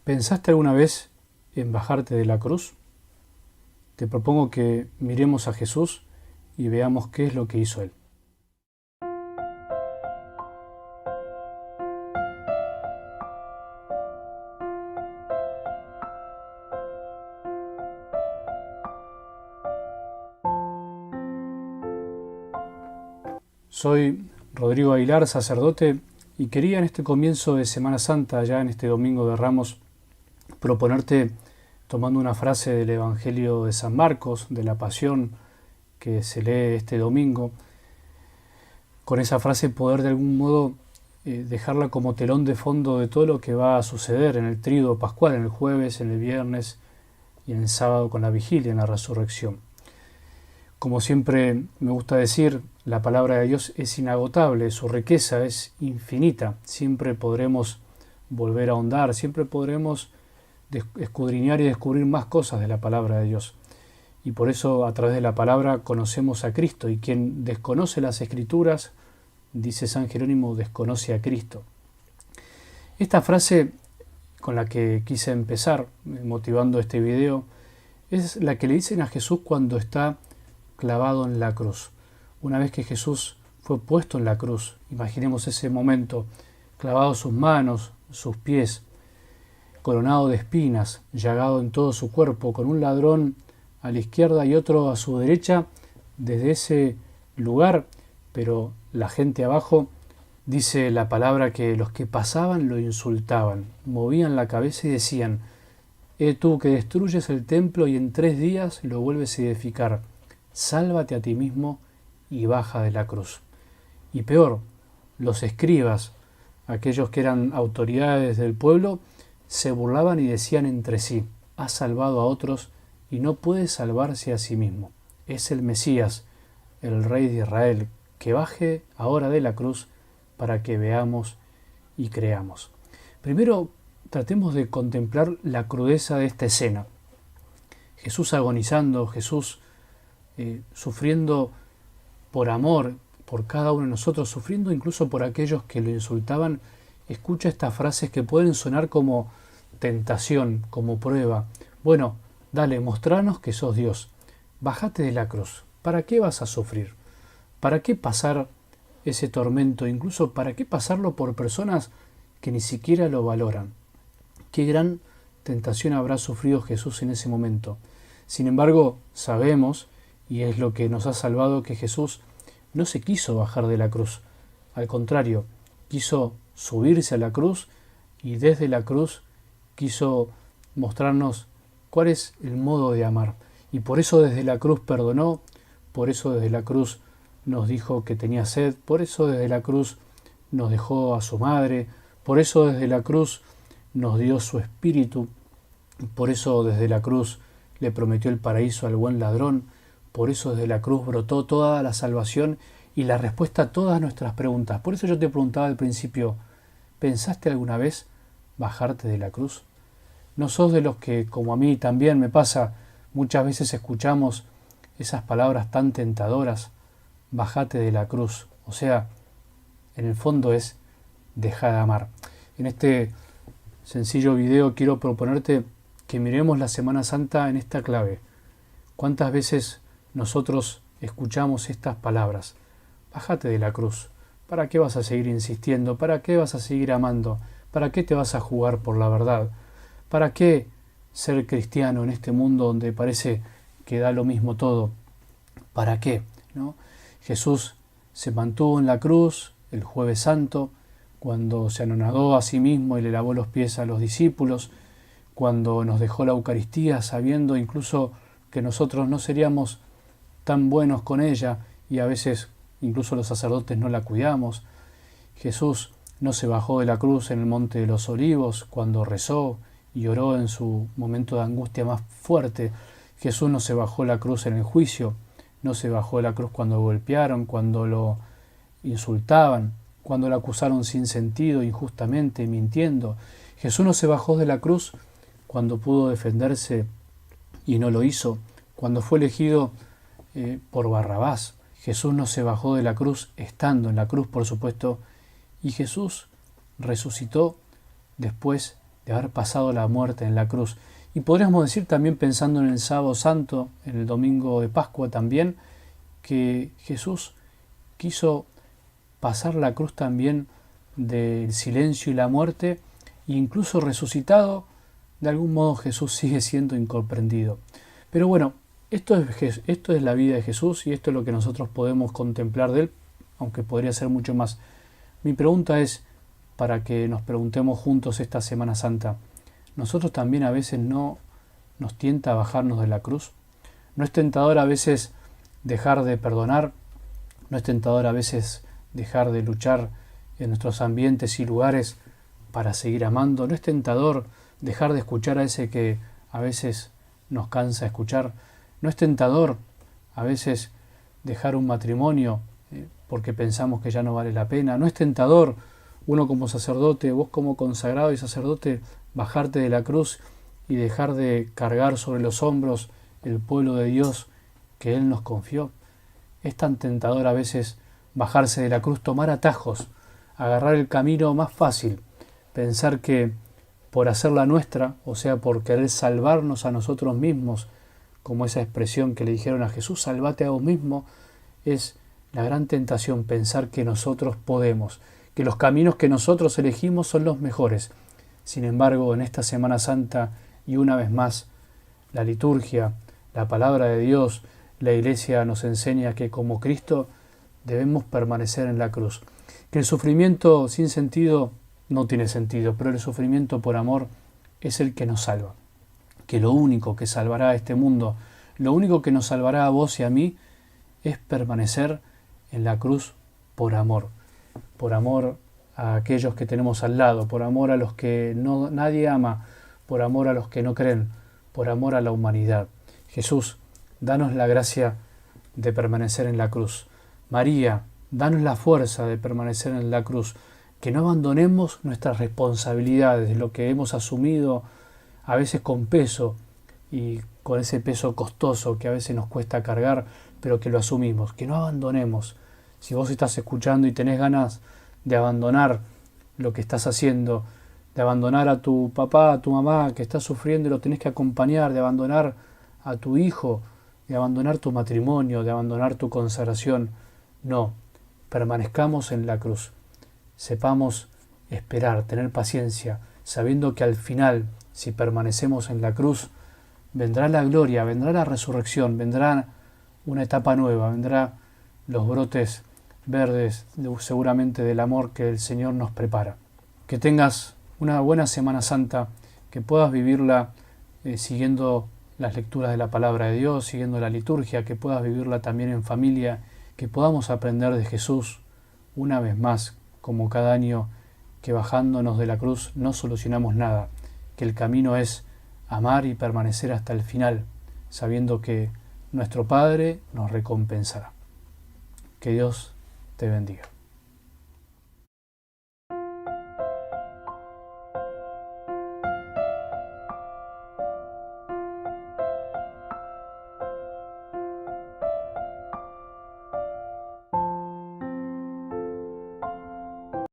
¿Pensaste alguna vez en bajarte de la cruz? Te propongo que miremos a Jesús y veamos qué es lo que hizo Él. Soy Rodrigo Aguilar, sacerdote, y quería en este comienzo de Semana Santa, ya en este Domingo de Ramos, proponerte, tomando una frase del Evangelio de San Marcos, de la Pasión que se lee este domingo, con esa frase poder de algún modo dejarla como telón de fondo de todo lo que va a suceder en el tríodo pascual, en el jueves, en el viernes y en el sábado con la vigilia, en la resurrección. Como siempre me gusta decir, la palabra de Dios es inagotable, su riqueza es infinita, siempre podremos volver a ahondar, siempre podremos escudriñar y descubrir más cosas de la palabra de Dios. Y por eso a través de la palabra conocemos a Cristo, y quien desconoce las Escrituras, dice San Jerónimo, desconoce a Cristo. Esta frase con la que quise empezar, motivando este video, es la que le dicen a Jesús cuando está clavado en la cruz. Una vez que Jesús fue puesto en la cruz, imaginemos ese momento, clavado sus manos, sus pies, coronado de espinas, llagado en todo su cuerpo, con un ladrón a la izquierda y otro a su derecha, desde ese lugar, pero la gente abajo, dice la palabra que los que pasaban lo insultaban, movían la cabeza y decían: tú que destruyes el templo y en 3 días lo vuelves a edificar, sálvate a ti mismo y baja de la cruz. Y peor, los escribas, aquellos que eran autoridades del pueblo, se burlaban y decían entre sí: ha salvado a otros y no puede salvarse a sí mismo. Es el Mesías, el Rey de Israel, que baje ahora de la cruz para que veamos y creamos. Primero, tratemos de contemplar la crudeza de esta escena. Jesús agonizando, Jesús sufriendo por amor por cada uno de nosotros, sufriendo incluso por aquellos que lo insultaban. Escucha estas frases que pueden sonar como tentación, como prueba. Bueno, dale, mostranos que sos Dios. Bájate de la cruz. ¿Para qué vas a sufrir? ¿Para qué pasar ese tormento? Incluso ¿para qué pasarlo por personas que ni siquiera lo valoran? Qué gran tentación habrá sufrido Jesús en ese momento. Sin embargo, sabemos, y es lo que nos ha salvado, que Jesús no se quiso bajar de la cruz. Al contrario, quiso subirse a la cruz y desde la cruz quiso mostrarnos cuál es el modo de amar. Y por eso desde la cruz perdonó, por eso desde la cruz nos dijo que tenía sed, por eso desde la cruz nos dejó a su madre, por eso desde la cruz nos dio su espíritu, por eso desde la cruz le prometió el paraíso al buen ladrón, por eso desde la cruz brotó toda la salvación y la respuesta a todas nuestras preguntas. Por eso yo te preguntaba al principio, ¿pensaste alguna vez bajarte de la cruz? ¿No sos de los que, como a mí también me pasa, muchas veces escuchamos esas palabras tan tentadoras? Bájate de la cruz. O sea, en el fondo es dejar de amar. En este sencillo video quiero proponerte que miremos la Semana Santa en esta clave. ¿Cuántas veces nosotros escuchamos estas palabras? Bájate de la cruz. ¿Para qué vas a seguir insistiendo? ¿Para qué vas a seguir amando? ¿Para qué te vas a jugar por la verdad? ¿Para qué ser cristiano en este mundo donde parece que da lo mismo todo? ¿Para qué? ¿No? Jesús se mantuvo en la cruz el Jueves Santo, cuando se anonadó a sí mismo y le lavó los pies a los discípulos, cuando nos dejó la Eucaristía sabiendo incluso que nosotros no seríamos tan buenos con ella y a veces incluso los sacerdotes no la cuidamos. Jesús no se bajó de la cruz en el Monte de los Olivos cuando rezó y oró en su momento de angustia más fuerte. Jesús no se bajó de la cruz en el juicio, no se bajó de la cruz cuando golpearon, cuando lo insultaban, cuando lo acusaron sin sentido, injustamente, mintiendo. Jesús no se bajó de la cruz cuando pudo defenderse y no lo hizo, cuando fue elegido por Barrabás. Jesús no se bajó de la cruz estando en la cruz, por supuesto, y Jesús resucitó después de haber pasado la muerte en la cruz. Y podríamos decir también, pensando en el sábado santo, en el domingo de Pascua también, que Jesús quiso pasar la cruz también del silencio y la muerte, e incluso resucitado, de algún modo Jesús sigue siendo incomprendido. Pero bueno, esto es la vida de Jesús y esto es lo que nosotros podemos contemplar de Él, aunque podría ser mucho más. Mi pregunta es, para que nos preguntemos juntos esta Semana Santa, ¿nosotros también a veces no nos tienta bajarnos de la cruz? ¿No es tentador a veces dejar de perdonar? ¿No es tentador a veces dejar de luchar en nuestros ambientes y lugares para seguir amando? ¿No es tentador dejar de escuchar a ese que a veces nos cansa escuchar? ¿No es tentador a veces dejar un matrimonio porque pensamos que ya no vale la pena? ¿No es tentador uno como sacerdote, vos como consagrado y sacerdote, bajarte de la cruz y dejar de cargar sobre los hombros el pueblo de Dios que Él nos confió? Es tan tentador a veces bajarse de la cruz, tomar atajos, agarrar el camino más fácil, pensar que por hacerla nuestra, o sea, por querer salvarnos a nosotros mismos, como esa expresión que le dijeron a Jesús, sálvate a vos mismo, es la gran tentación pensar que nosotros podemos, que los caminos que nosotros elegimos son los mejores. Sin embargo, en esta Semana Santa, y una vez más, la liturgia, la palabra de Dios, la Iglesia nos enseña que como Cristo debemos permanecer en la cruz. Que el sufrimiento sin sentido no tiene sentido, pero el sufrimiento por amor es el que nos salva. Que lo único que salvará a este mundo, lo único que nos salvará a vos y a mí, es permanecer en la cruz por amor a aquellos que tenemos al lado, por amor a los que nadie ama, por amor a los que no creen, por amor a la humanidad. Jesús, danos la gracia de permanecer en la cruz. María, danos la fuerza de permanecer en la cruz, que no abandonemos nuestras responsabilidades, lo que hemos asumido a veces con peso y con ese peso costoso que a veces nos cuesta cargar, pero que lo asumimos, que no abandonemos. Si vos estás escuchando y tenés ganas de abandonar lo que estás haciendo, de abandonar a tu papá, a tu mamá que está sufriendo y lo tenés que acompañar, de abandonar a tu hijo, de abandonar tu matrimonio, de abandonar tu consagración, no, permanezcamos en la cruz. Sepamos esperar, tener paciencia, sabiendo que al final, si permanecemos en la cruz, vendrá la gloria, vendrá la resurrección, vendrá una etapa nueva, vendrá los brotes verdes seguramente del amor que el Señor nos prepara. Que tengas una buena Semana Santa, que puedas vivirla siguiendo las lecturas de la palabra de Dios, siguiendo la liturgia, que puedas vivirla también en familia, que podamos aprender de Jesús una vez más, como cada año, que bajándonos de la cruz no solucionamos nada, que el camino es amar y permanecer hasta el final, sabiendo que nuestro Padre nos recompensará. Que Dios te bendiga.